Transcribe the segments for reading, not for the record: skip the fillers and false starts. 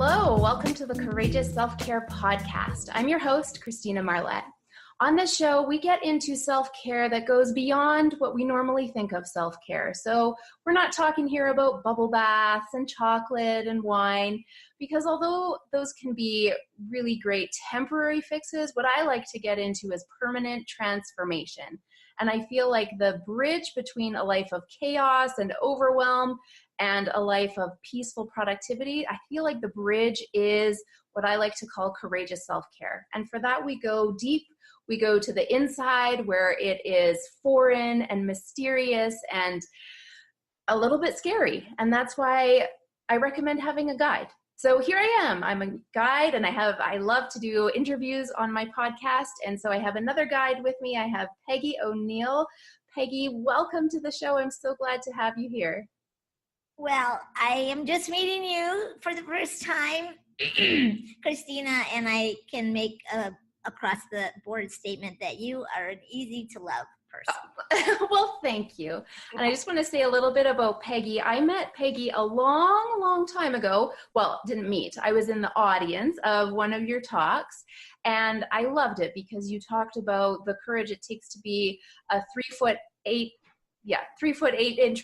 Hello, welcome to the Courageous Self-Care podcast. I'm your host, Christina Marlette. On this show, we get into self-care that goes beyond what we normally think of self-care. So we're not talking here about bubble baths and chocolate and wine, because although those can be really great temporary fixes, what I like to get into is permanent transformation. And I feel like the bridge between a life of chaos and overwhelm and a life of peaceful productivity, I feel like the bridge is what I like to call courageous self-care. And for that, we go deep. We go to the inside where it is foreign and mysterious and a little bit scary. And that's why I recommend having a guide. So here I am. I'm a guide, and I love to do interviews on my podcast. And so I have another guide with me. I have Peggy O'Neill. Peggy, welcome to the show. I'm so glad to have you here. Well, I am just meeting you for the first time, Christina, and I can make a across the board statement that you are an easy to love person. Well, thank you. And I just want to say a little bit about Peggy. I met Peggy a long time ago. Well, didn't meet. I was in the audience of one of your talks, and I loved it because you talked about the courage it takes to be a 3'8"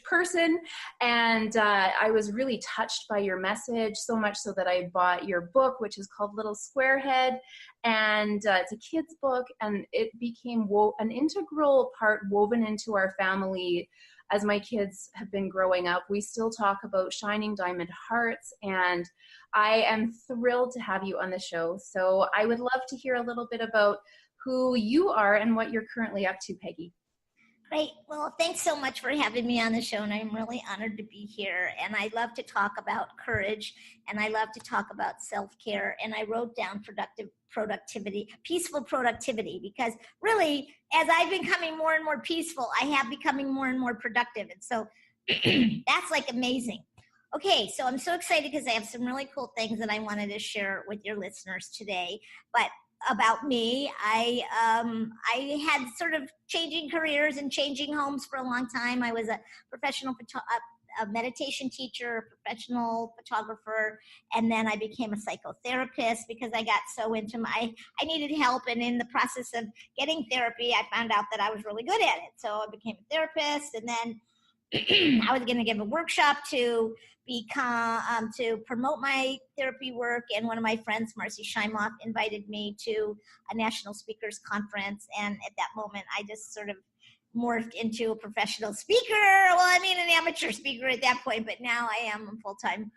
person. And I was really touched by your message, so much so that I bought your book, which is called Little Squarehead. And it's a kid's book, and it became an integral part woven into our family as my kids have been growing up. We still talk about Shining Diamond Hearts, and I am thrilled to have you on the show. So I would love to hear a little bit about who you are and what you're currently up to, Peggy. Great. Well, thanks so much for having me on the show, and I'm really honored to be here. And I love to talk about courage, and I love to talk about self-care. And I wrote down peaceful productivity, because really, as I've been becoming more and more peaceful, I have becoming more and more productive. And so that's like amazing. Okay, so I'm so excited because I have some really cool things that I wanted to share with your listeners today. But about me, I had sort of changing careers and changing homes for a long time. I was a professional a meditation teacher, professional photographer, and then I became a psychotherapist because I got so into I needed help, and in the process of getting therapy, I found out that I was really good at it. So I became a therapist, and then I was going to give a workshop to promote my therapy work, and one of my friends, Marcy Scheimoff, invited me to a national speakers conference, and at that moment, I just sort of morphed into a professional speaker. Well, I mean, an amateur speaker at that point, but now I am a full-time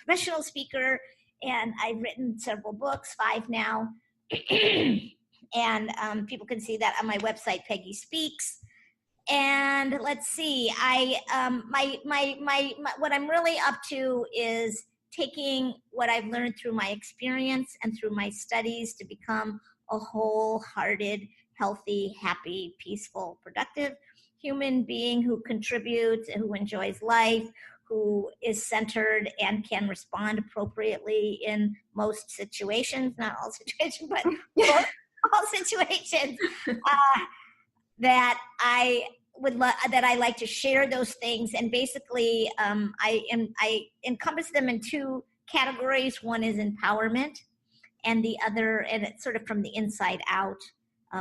professional speaker, and I've written several books, 5 now, and people can see that on my website, Peggy Speaks. And let's see, what I'm really up to is taking what I've learned through my experience and through my studies to become a wholehearted, healthy, happy, peaceful, productive human being who contributes and who enjoys life, who is centered and can respond appropriately in most situations, not all situations, but all situations. That I like to share those things, and basically I encompass them in 2 categories. One is empowerment, and the other, and it's sort of from the inside out,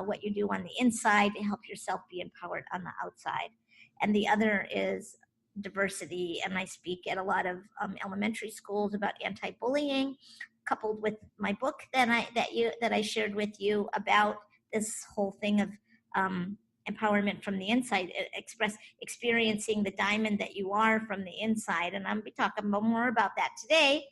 what you do on the inside to help yourself be empowered on the outside. And the other is diversity, and I speak at a lot of elementary schools about anti-bullying, coupled with my book that I shared with you about this whole thing of empowerment from the inside, experiencing the diamond that you are from the inside. And I'm going to be talking more about that today.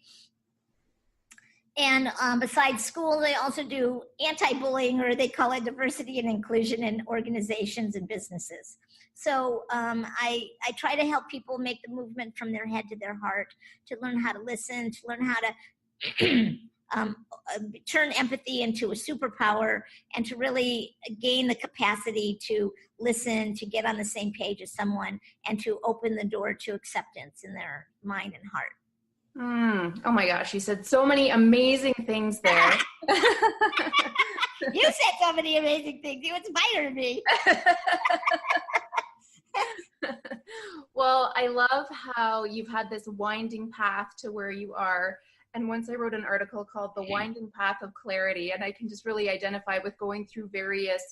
And besides school, they also do anti-bullying, or they call it diversity and inclusion in organizations and businesses. So I try to help people make the movement from their head to their heart, to learn how to listen, to learn how to turn empathy into a superpower, and to really gain the capacity to listen, to get on the same page as someone, and to open the door to acceptance in their mind and heart. Oh my gosh, you said so many amazing things there. You said so many amazing things. You inspired me. Well, I love how you've had this winding path to where you are. And once I wrote an article called The Winding Path of Clarity, and I can just really identify with going through various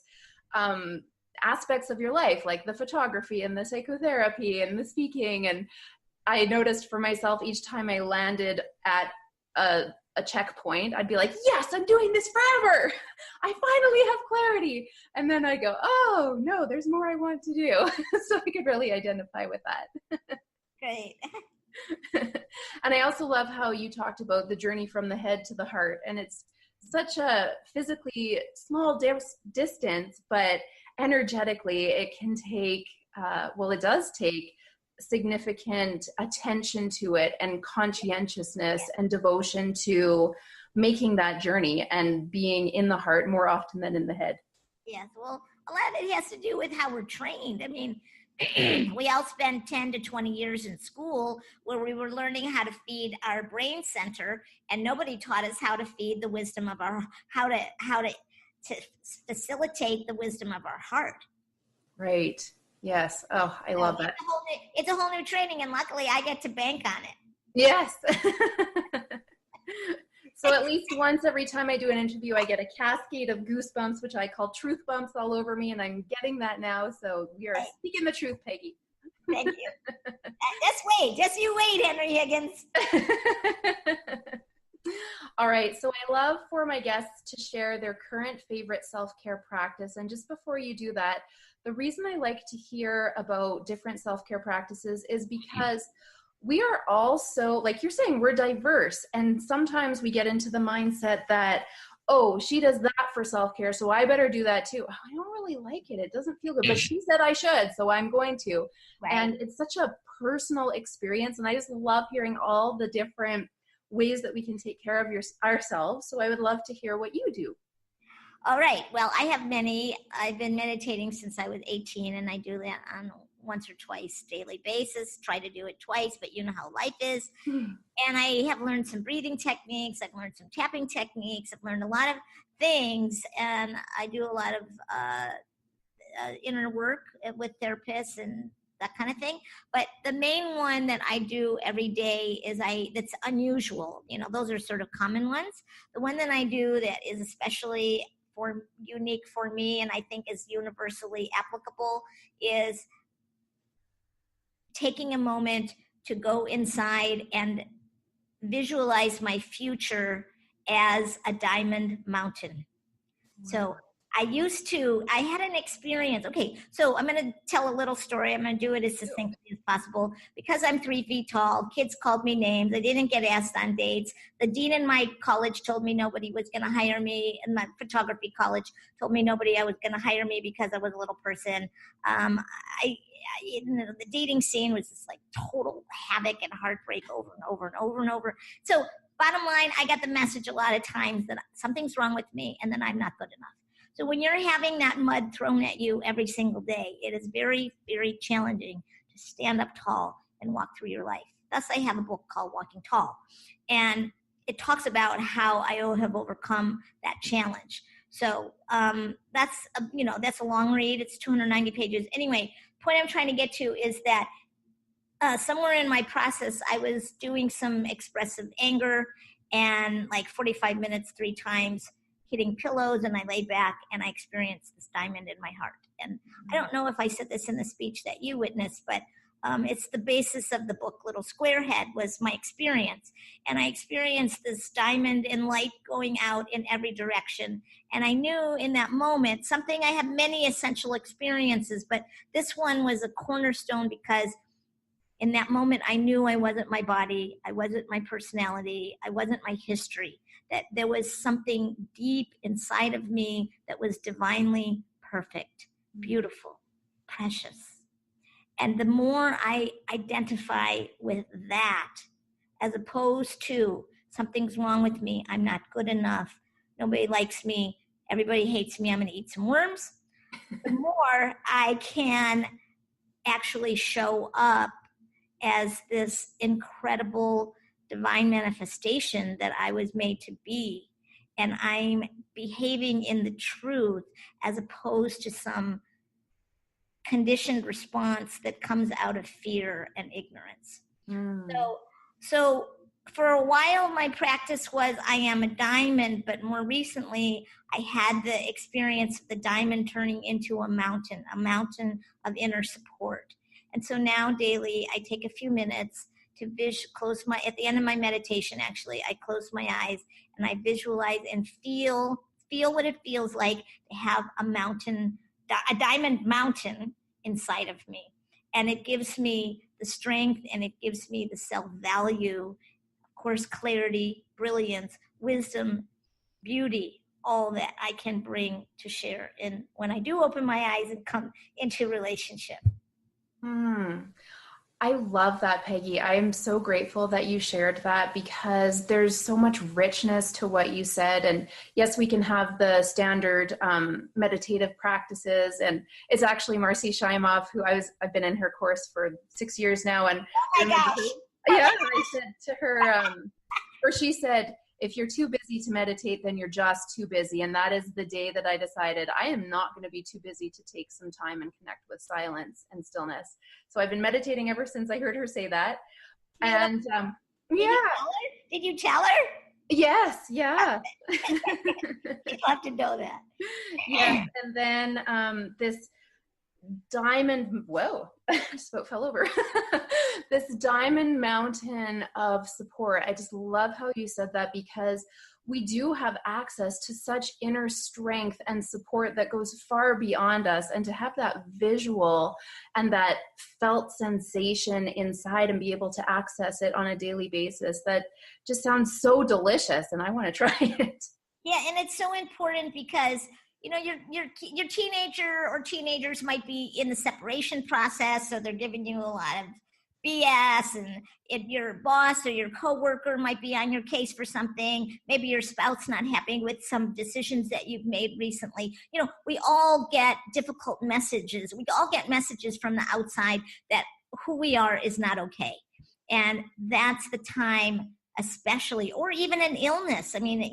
aspects of your life, like the photography and the psychotherapy and the speaking. And I noticed for myself, each time I landed at a checkpoint, I'd be like, yes, I'm doing this forever. I finally have clarity. And then I go, oh no, there's more I want to do. So I could really identify with that. Great. And I also love how you talked about the journey from the head to the heart. And it's such a physically small distance, but energetically it can take, it does take significant attention to it and conscientiousness and devotion to making that journey and being in the heart more often than in the head. Yes, well, a lot of it has to do with how we're trained. I mean, we all spent 10 to 20 years in school where we were learning how to feed our brain center, and nobody taught us how to feed the wisdom of our, how to facilitate the wisdom of our heart. Right. Yes. Oh, I love that. It's a whole new training, and luckily I get to bank on it. Yes. So at least once every time I do an interview, I get a cascade of goosebumps, which I call truth bumps all over me, and I'm getting that now. So we are speaking the truth, Peggy. Thank you. Just you wait, Henry Higgins. All right. So I love for my guests to share their current favorite self-care practice. And just before you do that, the reason I like to hear about different self-care practices is because we are all so, like you're saying, we're diverse. And sometimes we get into the mindset that, oh, she does that for self-care, so I better do that too. I don't really like it. It doesn't feel good, but she said I should, so I'm going to. Right. And it's such a personal experience. And I just love hearing all the different ways that we can take care of ourselves. So I would love to hear what you do. All right. Well, I have many. I've been meditating since I was 18, and I do that on once or twice daily basis. Try to do it twice, but you know how life is. And I have learned some breathing techniques. I've learned some tapping techniques. I've learned a lot of things, and I do a lot of inner work with therapists and that kind of thing. But the main one that I do every day is that's unusual. You know, those are sort of common ones. The one that I do that is especially unique for me, and I think is universally applicable, is taking a moment to go inside and visualize my future as a diamond mountain. Wow. So I had an experience. Okay, so I'm going to tell a little story. I'm going to do it as succinctly as possible. Because I'm 3 feet tall, kids called me names. I didn't get asked on dates. The dean in my college told me nobody was going to hire me. And my photography college told me nobody was going to hire me because I was a little person. The dating scene was just like total havoc and heartbreak over and over and over and over. So bottom line, I got the message a lot of times that something's wrong with me and that I'm not good enough. So when you're having that mud thrown at you every single day, it is very, very challenging to stand up tall and walk through your life. Thus, I have a book called Walking Tall. And it talks about how I have overcome that challenge. So that's a long read. It's 290 pages. Anyway, the point I'm trying to get to is that somewhere in my process, I was doing some expressive anger and like 45 minutes 3 times, hitting pillows, and I lay back and I experienced this diamond in my heart. And I don't know if I said this in the speech that you witnessed, but it's the basis of the book, Little Square Head, was my experience. And I experienced this diamond in light going out in every direction. And I knew in that moment something, I have many essential experiences, but this one was a cornerstone because in that moment, I knew I wasn't my body, I wasn't my personality, I wasn't my history, that there was something deep inside of me that was divinely perfect, beautiful, precious. And the more I identify with that, as opposed to something's wrong with me, I'm not good enough, nobody likes me, everybody hates me, I'm going to eat some worms, the more I can actually show up as this incredible divine manifestation that I was made to be. And I'm behaving in the truth as opposed to some conditioned response that comes out of fear and ignorance. So for a while, my practice was I am a diamond, but more recently, I had the experience of the diamond turning into a mountain of inner support. And so now daily, I take a few minutes to at the end of my meditation, actually, I close my eyes and I visualize and feel what it feels like to have a diamond mountain inside of me. And it gives me the strength and it gives me the self-value, of course, clarity, brilliance, wisdom, beauty, all that I can bring to share when I do open my eyes and come into relationship. I love that, Peggy. I am so grateful that you shared that because there's so much richness to what you said. And yes, we can have the standard meditative practices. And it's actually Marcy Shaimov, who I've been in her course for 6 years now. And oh my gosh. Yeah, I said to her, or she said, if you're too busy to meditate, then you're just too busy. And that is the day that I decided I am not going to be too busy to take some time and connect with silence and stillness. So I've been meditating ever since I heard her say that. And Did you tell her? Yes, yeah. You have to know that. Yes, and then this diamond, whoa, I just about fell over. This diamond mountain of support. I just love how you said that because we do have access to such inner strength and support that goes far beyond us. And to have that visual and that felt sensation inside and be able to access it on a daily basis, that just sounds so delicious. And I want to try it. Yeah, and it's so important because your teenager or teenagers might be in the separation process, so they're giving you a lot of BS, and your boss or your coworker might be on your case for something. Maybe your spouse not happy with some decisions that you've made recently. We all get difficult messages. We all get messages from the outside that who we are is not okay. And that's the time, especially, or even an illness. I mean,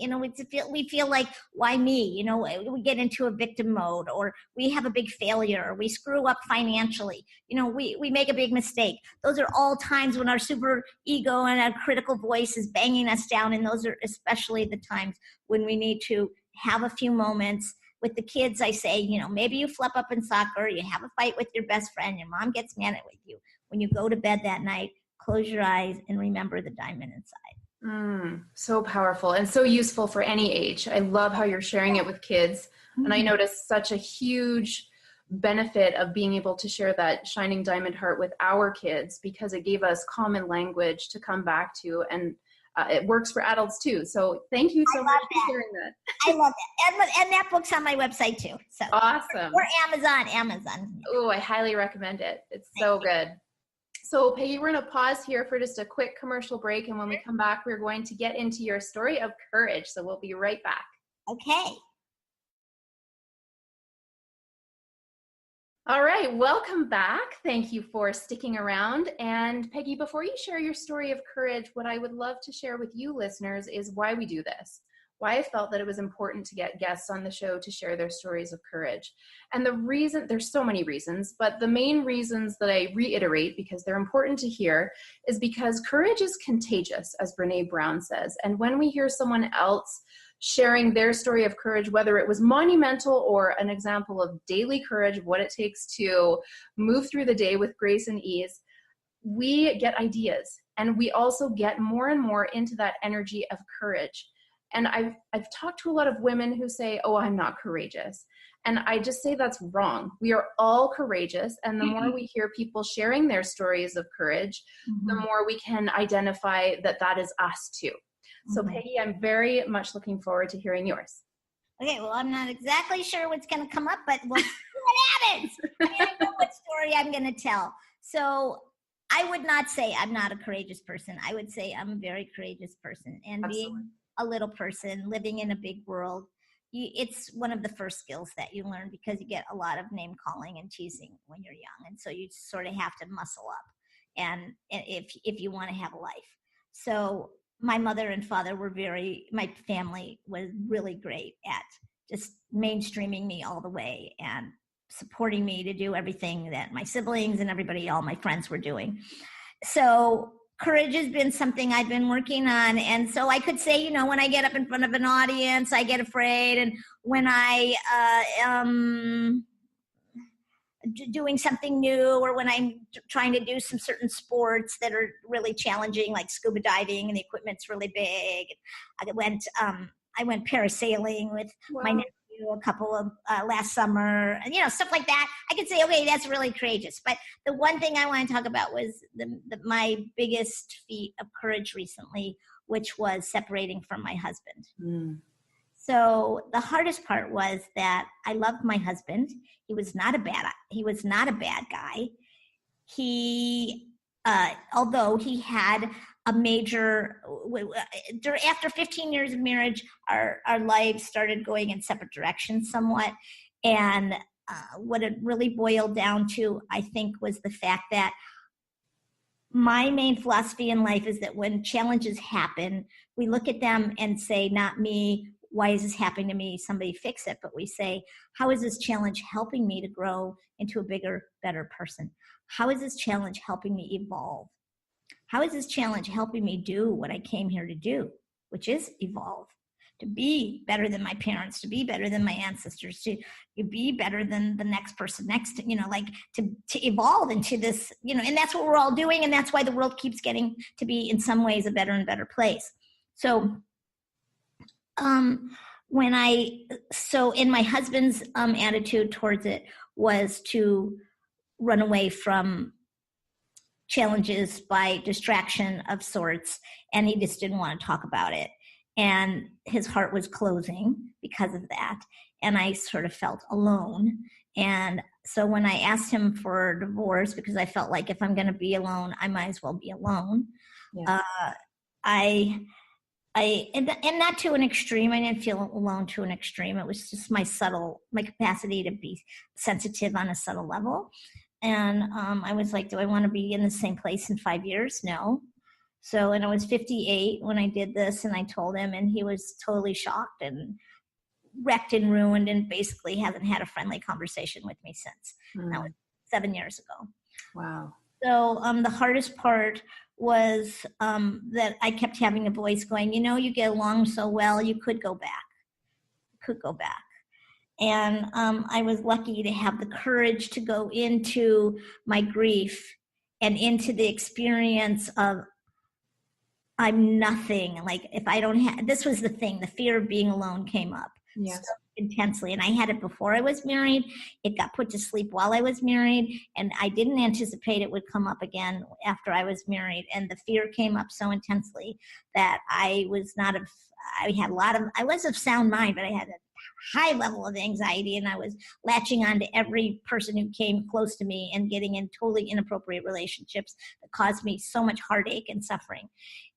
we feel like, why me? We get into a victim mode, or we have a big failure, or we screw up financially. We make a big mistake. Those are all times when our super ego and our critical voice is banging us down. And those are especially the times when we need to have a few moments. With the kids, I say, maybe you flip up in soccer, you have a fight with your best friend, your mom gets mad with you. When you go to bed that night, close your eyes and remember the diamond inside. So powerful and so useful for any age. I love how you're sharing it with kids. And I noticed such a huge benefit of being able to share that shining diamond heart with our kids because it gave us common language to come back to. And it works for adults too. So thank you so much for sharing that. I love it. And that book's on my website too. So awesome. Or Amazon. Oh, I highly recommend it. It's so good. So Peggy, we're going to pause here for just a quick commercial break. And when we come back, we're going to get into your story of courage. So we'll be right back. Okay. All right. Welcome back. Thank you for sticking around. And Peggy, before you share your story of courage, what I would love to share with you listeners is why we do this. Why I felt that it was important to get guests on the show to share their stories of courage. And the reason, there's so many reasons, but the main reasons that I reiterate because they're important to hear is because courage is contagious, as Brené Brown says. And when we hear someone else sharing their story of courage, whether it was monumental or an example of daily courage, what it takes to move through the day with grace and ease, we get ideas. And we also get more and more into that energy of courage. And I've talked to a lot of women who say, oh, I'm not courageous. And I just say that's wrong. We are all courageous. And the more we hear people sharing their stories of courage, the more we can identify that that is us too. So Peggy, I'm very much looking forward to hearing yours. Okay, well, I'm not exactly sure what's going to come up, but we'll see what happens. I know what story I'm going to tell. So I would not say I'm not a courageous person. I would say I'm a very courageous person. And being a little person living in a big world, it's one of the first skills that you learn because you get a lot of name calling and teasing when you're young. And so you sort of have to muscle up and if you want to have a life. So my mother and father my family was really great at just mainstreaming me all the way and supporting me to do everything that my siblings and all my friends were doing. So courage has been something I've been working on. And so I could say, when I get up in front of an audience, I get afraid. And when I am doing something new, or when I'm trying to do some certain sports that are really challenging, like scuba diving, and the equipment's really big. I went parasailing with my nephew a couple of last summer, and stuff like that. I could say, okay, that's really courageous. But the one thing I want to talk about was my biggest feat of courage recently, which was separating from my husband. So the hardest part was that I loved my husband. He was not a bad guy. He, although he had a major, after 15 years of marriage, our lives started going in separate directions somewhat. And what it really boiled down to, I think, was the fact that my main philosophy in life is that when challenges happen, we look at them and say, not me, why is this happening to me? Somebody fix it. But we say, how is this challenge helping me to grow into a bigger, better person? How is this challenge helping me evolve? How is this challenge helping me do what I came here to do, which is evolve, to be better than my parents, to be better than my ancestors, to be better than the next person next to, to evolve into this, and that's what we're all doing. And that's why the world keeps getting to be in some ways a better and better place. So, in my husband's attitude towards it was to run away from challenges by distraction of sorts, and he just didn't want to talk about it, and his heart was closing because of that, and I sort of felt alone. And so when I asked him for a divorce, because I felt like if I'm going to be alone, I might as well be alone. And not to an extreme. I didn't feel alone to an extreme. It was just my capacity to be sensitive on a subtle level. And I was like, do I want to be in the same place in 5 years? No. So, and I was 58 when I did this, and I told him, and he was totally shocked and wrecked and ruined, and basically hasn't had a friendly conversation with me since. That was 7 years ago. Wow. So the hardest part was that I kept having a voice going, you get along so well, you could go back. And I was lucky to have the courage to go into my grief and into the experience of I'm nothing. Like if I don't have, this was the thing, the fear of being alone came up so intensely. And I had it before I was married. It got put to sleep while I was married. And I didn't anticipate it would come up again after I was married. And the fear came up so intensely that I was of sound mind, but I had a high level of anxiety, and I was latching on to every person who came close to me and getting in totally inappropriate relationships that caused me so much heartache and suffering.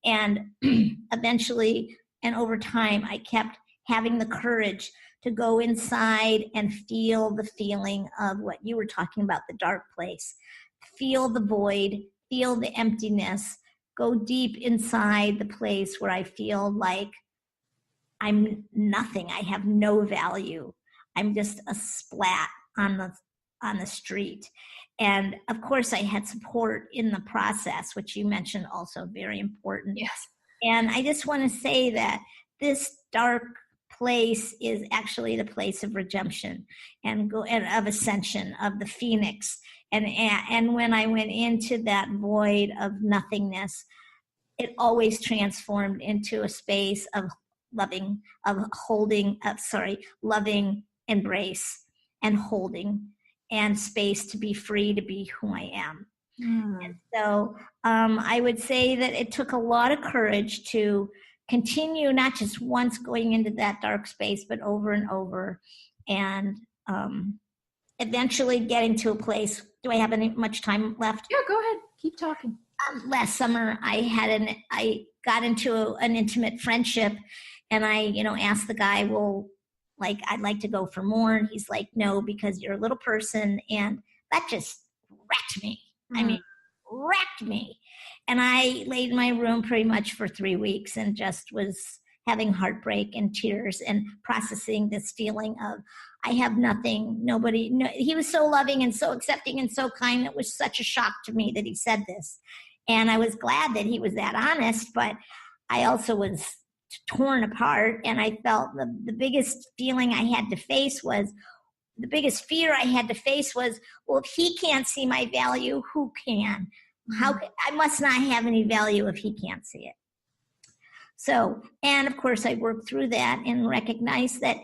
And eventually, and over time, I kept having the courage to go inside and feel the feeling of what you were talking about, the dark place. Feel the void, feel the emptiness, go deep inside the place where I feel like I'm nothing. I have no value. I'm just a splat on the street. And of course I had support in the process, which you mentioned also very important. Yes. And I just want to say that this dark place is actually the place of redemption and of ascension of the phoenix. And when I went into that void of nothingness, it always transformed into a space of loving embrace and holding and space to be free to be who I am. And so I would say that it took a lot of courage to continue, not just once going into that dark space, but over and over, and eventually getting to a place. Do I have much time left? Yeah, go ahead. Keep talking. Last summer, I got into an intimate friendship, and I, asked the guy, well, like, I'd like to go for more. And he's like, no, because you're a little person. And that just wrecked me. Wrecked me. And I laid in my room pretty much for 3 weeks and just was having heartbreak and tears and processing this feeling of I have nothing, he was so loving and so accepting and so kind. It was such a shock to me that he said this. And I was glad that he was that honest, but I also was torn apart. And I felt the biggest feeling I had to face was, the biggest fear I had to face was, well, if he can't see my value, who can? I must not have any value if he can't see it. So, and of course I worked through that and recognized that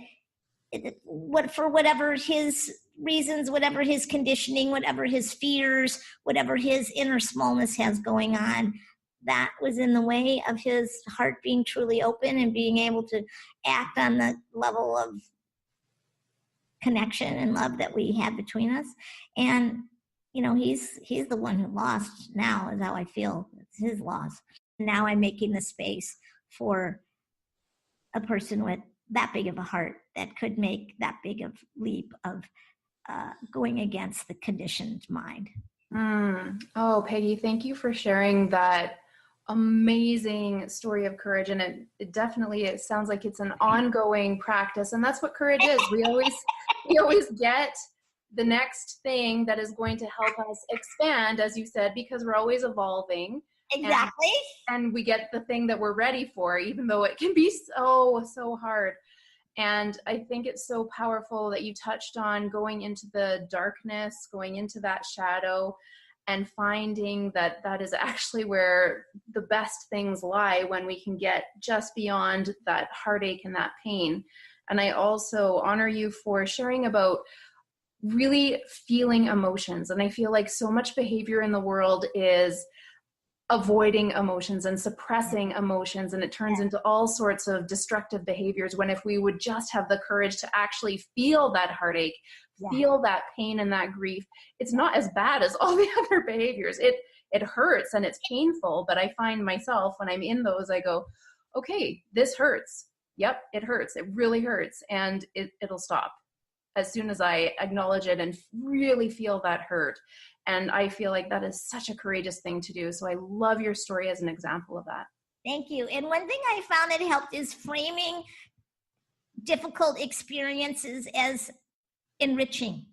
for whatever his reasons, whatever his conditioning, whatever his fears, whatever his inner smallness has going on, that was in the way of his heart being truly open and being able to act on the level of connection and love that we have between us. And, he's the one who lost now, is how I feel. It's his loss. Now I'm making the space for a person with that big of a heart that could make that big of leap of going against the conditioned mind. Oh, Peggy, thank you for sharing that amazing story of courage. And it sounds like it's an ongoing practice. And that's what courage is. We always get the next thing that is going to help us expand, as you said, because we're always evolving. Exactly. And we get the thing that we're ready for, even though it can be so hard. And I think it's so powerful that you touched on going into the darkness, going into that shadow, and finding that is actually where the best things lie, when we can get just beyond that heartache and that pain. And I also honor you for sharing about really feeling emotions. And I feel like so much behavior in the world is avoiding emotions and suppressing emotions, and it turns into all sorts of destructive behaviors, when if we would just have the courage to actually feel that heartache, feel that pain and that grief, it's not as bad as all the other behaviors. It hurts and it's painful, but I find myself when I'm in those, I go, okay, this hurts. Yep, it hurts. It really hurts, and it'll stop as soon as I acknowledge it and really feel that hurt. And I feel like that is such a courageous thing to do. So I love your story as an example of that. Thank you. And one thing I found that helped is framing difficult experiences as enriching.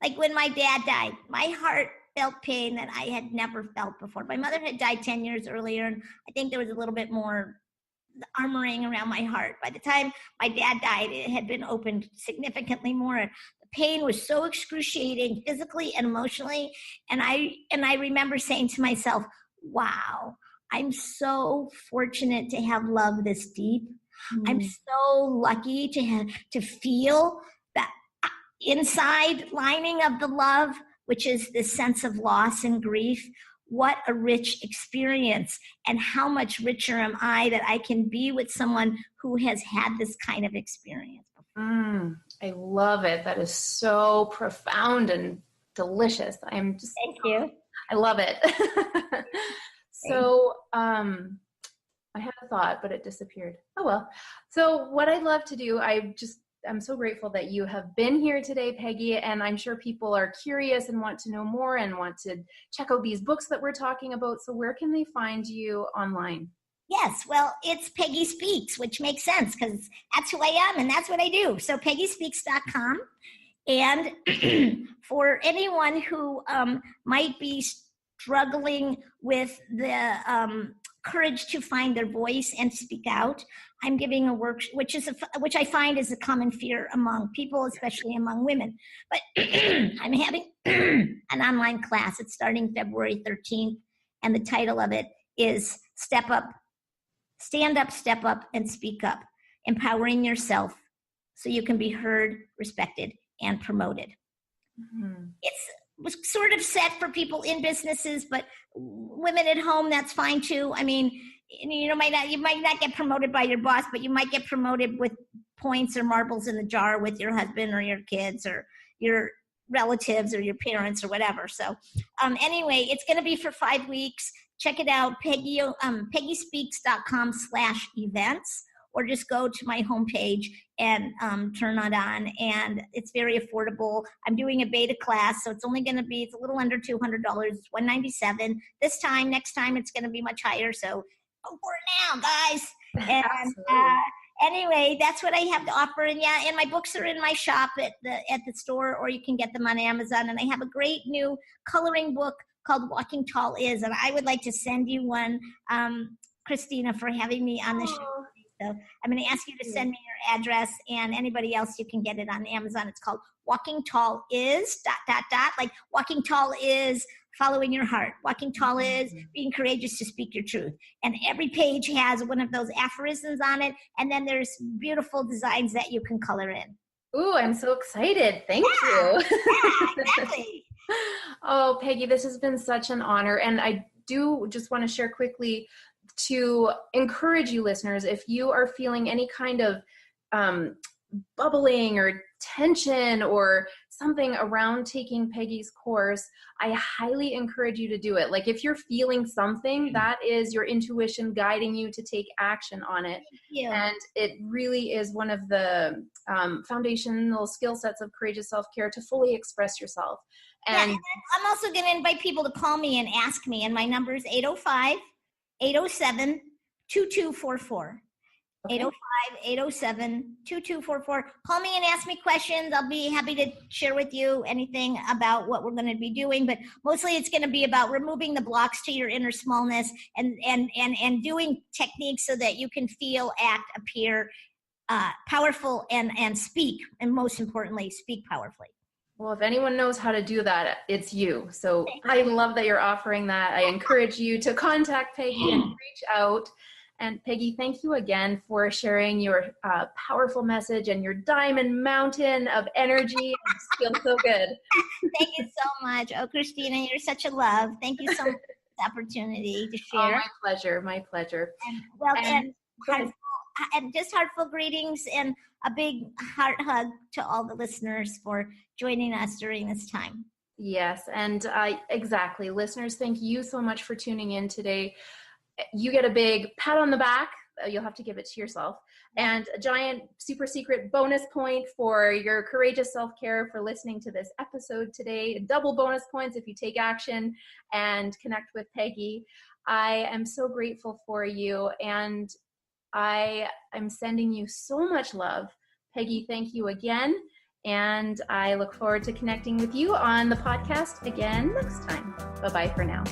Like when my dad died, my heart felt pain that I had never felt before. My mother had died 10 years earlier, and I think there was a little bit more armoring around my heart. By the time my dad died, it had been opened significantly more. The pain was so excruciating physically and emotionally. And I remember saying to myself, wow, I'm so fortunate to have love this deep. I'm so lucky to feel that inside lining of the love, which is this sense of loss and grief. What a rich experience, and how much richer am I that I can be with someone who has had this kind of experience. I love it. That is so profound and delicious. Thank you. I love it. So I had a thought, but it disappeared. Oh, well. So what I'd love to do, I'm so grateful that you have been here today, Peggy, and I'm sure people are curious and want to know more and want to check out these books that we're talking about. So where can they find you online? Yes, well, it's Peggy Speaks, which makes sense because that's who I am and that's what I do. So peggyspeaks.com. And for anyone who might be struggling with the courage to find their voice and speak out, I'm giving a work, which I find is a common fear among people, especially among women. But I'm having an online class. It's starting February 13th, and the title of it is Step Up, Stand Up, Step Up, and Speak Up, Empowering Yourself so you can be heard, respected, and promoted. It was sort of set for people in businesses, but women at home, that's fine too. I mean, you might not get promoted by your boss, but you might get promoted with points or marbles in the jar with your husband or your kids or your relatives or your parents or whatever. So anyway, it's going to be for 5 weeks. Check it out, peggyspeaks.com/events, or just go to my homepage and turn it on. And it's very affordable. I'm doing a beta class, so it's a little under $200. It's $197 this time. Next time it's going to be much higher. So go for it now, guys. And anyway, that's what I have to offer. And and my books are in my shop at the store, or you can get them on Amazon. And I have a great new coloring book called Walking Tall Is, and I would like to send you one, Christina, for having me on the show. So I'm going to ask you to send me your address, and anybody else, you can get it on Amazon. It's called Walking Tall Is, ... Like Walking Tall is following your heart. Walking Tall is being courageous to speak your truth. And every page has one of those aphorisms on it. And then there's beautiful designs that you can color in. Ooh, I'm so excited. Thank you. Yeah, exactly. Oh, Peggy, this has been such an honor. And I do just want to share quickly to encourage you listeners, if you are feeling any kind of bubbling or tension or something around taking Peggy's course, I highly encourage you to do it. Like if you're feeling something, that is your intuition guiding you to take action on it. And it really is one of the foundational skill sets of courageous self-care to fully express yourself. And I'm also going to invite people to call me and ask me, and my number is 805-807-2244. 805-807-2244. Call me and ask me questions. I'll be happy to share with you anything about what we're going to be doing, but mostly it's going to be about removing the blocks to your inner smallness and doing techniques so that you can feel, act, appear powerful and speak, and most importantly, speak powerfully. Well, if anyone knows how to do that, it's you. So I love that you're offering that. I encourage you to contact Peggy and reach out. And Peggy, thank you again for sharing your powerful message and your diamond mountain of energy. I just feel so good. Thank you so much. Oh, Christina, you're such a love. Thank you so much for this opportunity to share. Oh, my pleasure. My pleasure. And just heartful greetings and a big heart hug to all the listeners for joining us during this time. Yes, and exactly. Listeners, thank you so much for tuning in today. You get a big pat on the back. You'll have to give it to yourself. And a giant super secret bonus point for your courageous self-care for listening to this episode today. Double bonus points if you take action and connect with Peggy. I am so grateful for you, and I am sending you so much love. Peggy, thank you again. And I look forward to connecting with you on the podcast again next time. Bye-bye for now.